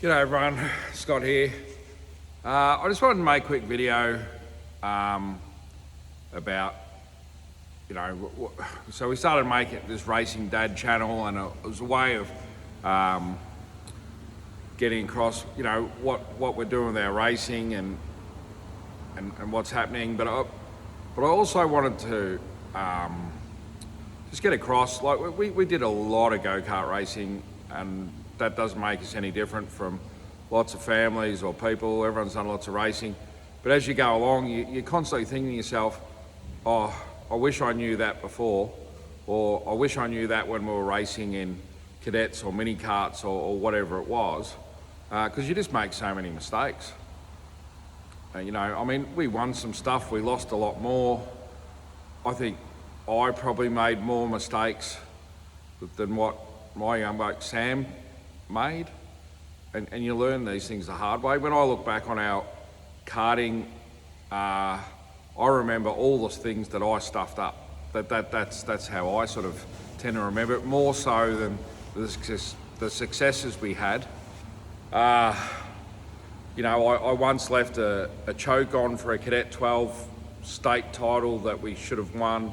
G'day everyone, Scott here. I just wanted to make a quick video about, so we started making this Racing Dad channel, and it was a way of getting across, what we're doing with our racing and what's happening. But I also wanted to just get across, like we did a lot of go-kart racing, and that doesn't make us any different from lots of families or people. Everyone's done lots of racing. But as you go along, you're constantly thinking to yourself, oh, I wish I knew that before, or I wish I knew that when we were racing in cadets or mini karts or whatever it was, because you just make so many mistakes. We won some stuff, we lost a lot more. I think I probably made more mistakes than what my young bloke Sam made, and you learn these things the hard way. When I look back on our karting, I remember all the things that I stuffed up. That's how I sort of tend to remember it, more so than the successes we had. I once left a choke on for a Cadet 12 state title that we should have won,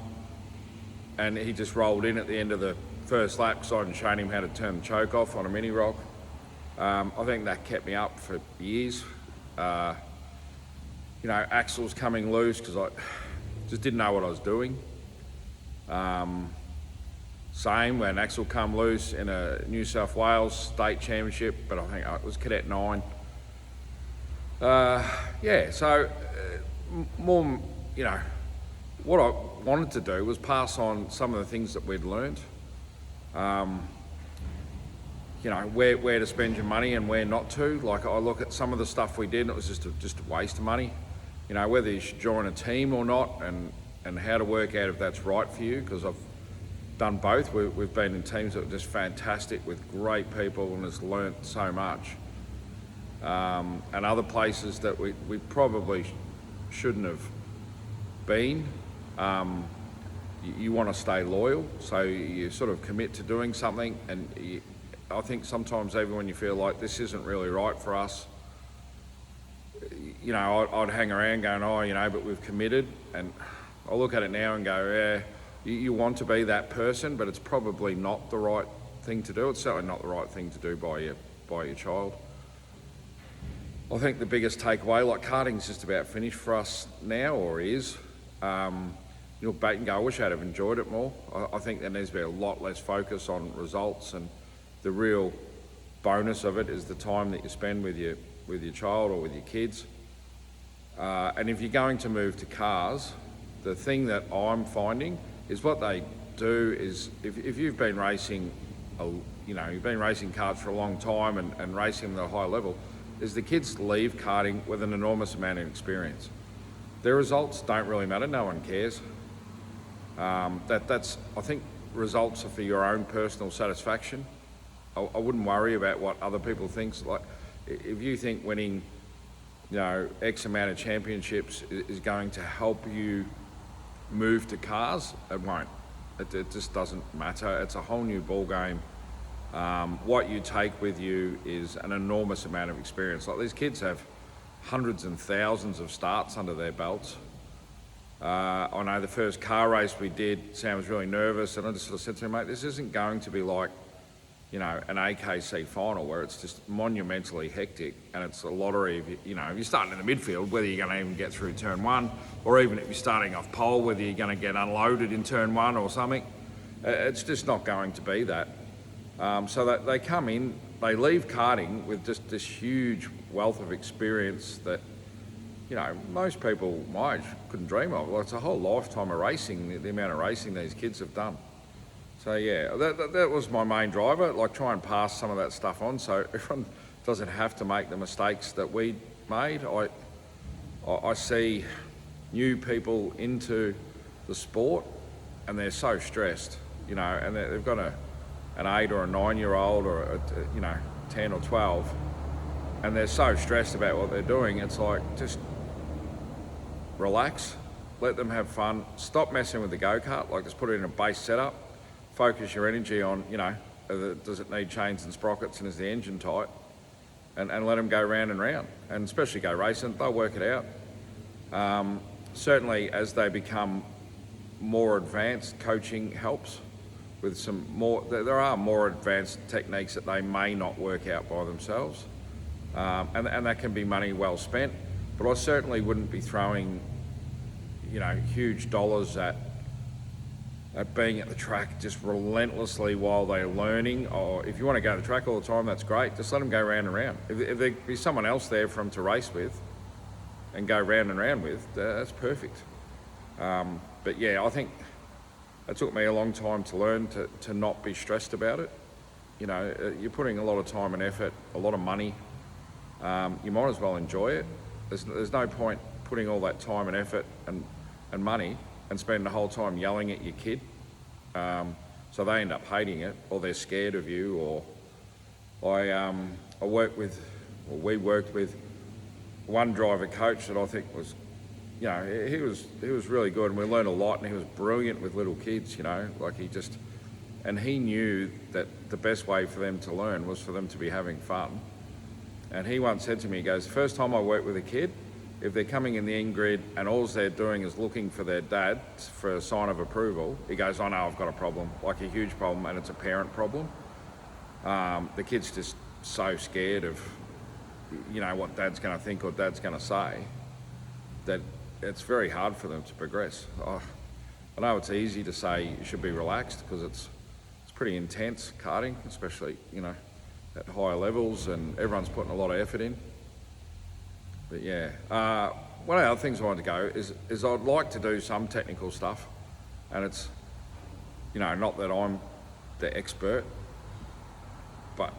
and he just rolled in at the end of the first lap because I hadn't shown him how to turn the choke off on a mini rock. I think that kept me up for years. Axles coming loose because I just didn't know what I was doing. Same when axle come loose in a New South Wales state championship, but I think it was Cadet 9. More, what I wanted to do was pass on some of the things that we'd learned. Where to spend your money and where not to. Like, I look at some of the stuff we did and it was just a waste of money. Whether you should join a team or not, and how to work out if that's right for you, because I've done both. We've been in teams that were just fantastic with great people and has learnt so much. And other places that we probably shouldn't have been. You want to stay loyal, so you sort of commit to doing something, and I think sometimes even when you feel like this isn't really right for us, I'd hang around going, but we've committed, and I look at it now and go, yeah, you want to be that person, but it's probably not the right thing to do. It's certainly not the right thing to do by your child. I think the biggest takeaway, like, karting's just about finished for us now, or is. You look back and go, I wish I'd have enjoyed it more. I think there needs to be a lot less focus on results, and the real bonus of it is the time that you spend with your child or with your kids. And if you're going to move to cars, the thing that I'm finding is what they do is, if you've been racing, you've been racing karts for a long time and racing at a high level, is the kids leave karting with an enormous amount of experience. Their results don't really matter, no one cares. I think results are for your own personal satisfaction. I wouldn't worry about what other people think. Like, if you think winning, X amount of championships is going to help you move to cars, it won't. It just doesn't matter. It's a whole new ball game. What you take with you is an enormous amount of experience. Like, these kids have hundreds and thousands of starts under their belts. I know the first car race we did, Sam was really nervous, and I just sort of said to him, mate, this isn't going to be like, an AKC final where it's just monumentally hectic, and it's a lottery. If you're starting in the midfield, whether you're going to even get through turn one, or even if you're starting off pole, whether you're going to get unloaded in turn one or something. It's just not going to be that. So that they come in, they leave karting with just this huge wealth of experience that, most people my age couldn't dream of. Well, it's a whole lifetime of racing, the amount of racing these kids have done. So yeah, that was my main driver, like, try and pass some of that stuff on so everyone doesn't have to make the mistakes that we made. I see new people into the sport and they're so stressed, and they've got an 8 or a 9-year-old or a 10 or 12, and they're so stressed about what they're doing. It's like, just relax, let them have fun, stop messing with the go-kart, like, just put it in a base setup, focus your energy on, does it need chains and sprockets and is the engine tight? and let them go round and round, and especially go racing. They'll work it out. Certainly, as they become more advanced, coaching helps with some more. There are more advanced techniques that they may not work out by themselves, and that can be money well spent. But I certainly wouldn't be throwing, huge dollars at being at the track just relentlessly while they're learning. Or if you want to go to the track all the time, that's great. Just let them go round and round. If there be someone else there for them to race with and go round and round with, that's perfect. But yeah, I think it took me a long time to learn to not be stressed about it. You're putting a lot of time and effort, a lot of money. You might as well enjoy it. There's no point putting all that time and effort and money and spending the whole time yelling at your kid. So they end up hating it, or they're scared of you. Or we worked with one driver coach that I think was, he was really good, and we learned a lot, and he was brilliant with little kids, and he knew that the best way for them to learn was for them to be having fun. And he once said to me, he goes, the first time I work with a kid, if they're coming in the in-grid and all they're doing is looking for their dad for a sign of approval, he goes, I know I've got a problem, like a huge problem, and it's a parent problem. The kid's just so scared of, what dad's going to think or dad's going to say, that it's very hard for them to progress. I know it's easy to say you should be relaxed because it's pretty intense karting, especially, at higher levels, and everyone's putting a lot of effort in. But yeah, one of the other things I want to go is I'd like to do some technical stuff, and it's, not that I'm the expert, but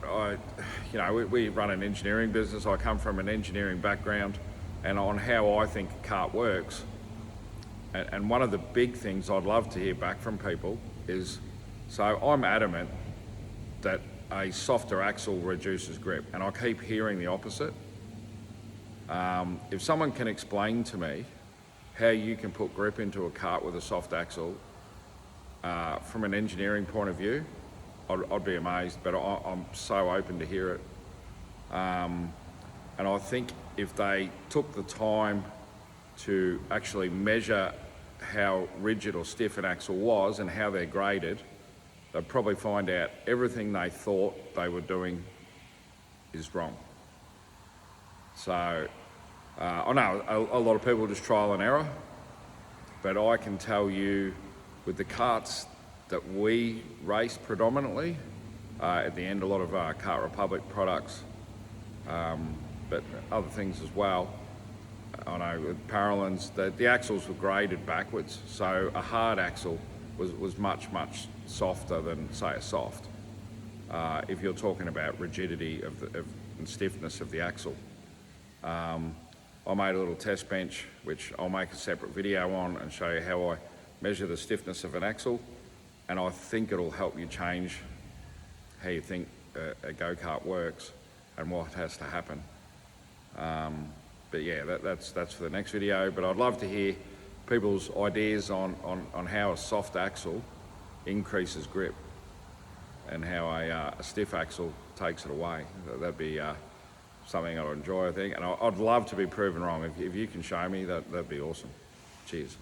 we run an engineering business. I come from an engineering background, and on how I think a kart works. And one of the big things I'd love to hear back from people is, so I'm adamant that a softer axle reduces grip, and I keep hearing the opposite. If someone can explain to me how you can put grip into a kart with a soft axle from an engineering point of view, I'd be amazed, but I'm so open to hear it. And I think if they took the time to actually measure how rigid or stiff an axle was and how they're graded, they'd probably find out everything they thought they were doing is wrong. So I know a lot of people just trial and error, but I can tell you with the karts that we race predominantly, at the end a lot of Kart Republic products, but other things as well. I know with Paralins, the axles were graded backwards, so a hard axle was much softer than, say, a soft. If you're talking about rigidity and stiffness of the axle. I made a little test bench, which I'll make a separate video on and show you how I measure the stiffness of an axle, and I think it'll help you change how you think a go-kart works and what has to happen. But yeah, that's for the next video. But I'd love to hear people's ideas on how a soft axle increases grip and how a stiff axle takes it away. That'd be something I'd enjoy, I think. And I'd love to be proven wrong. If you can show me, that'd be awesome. Cheers.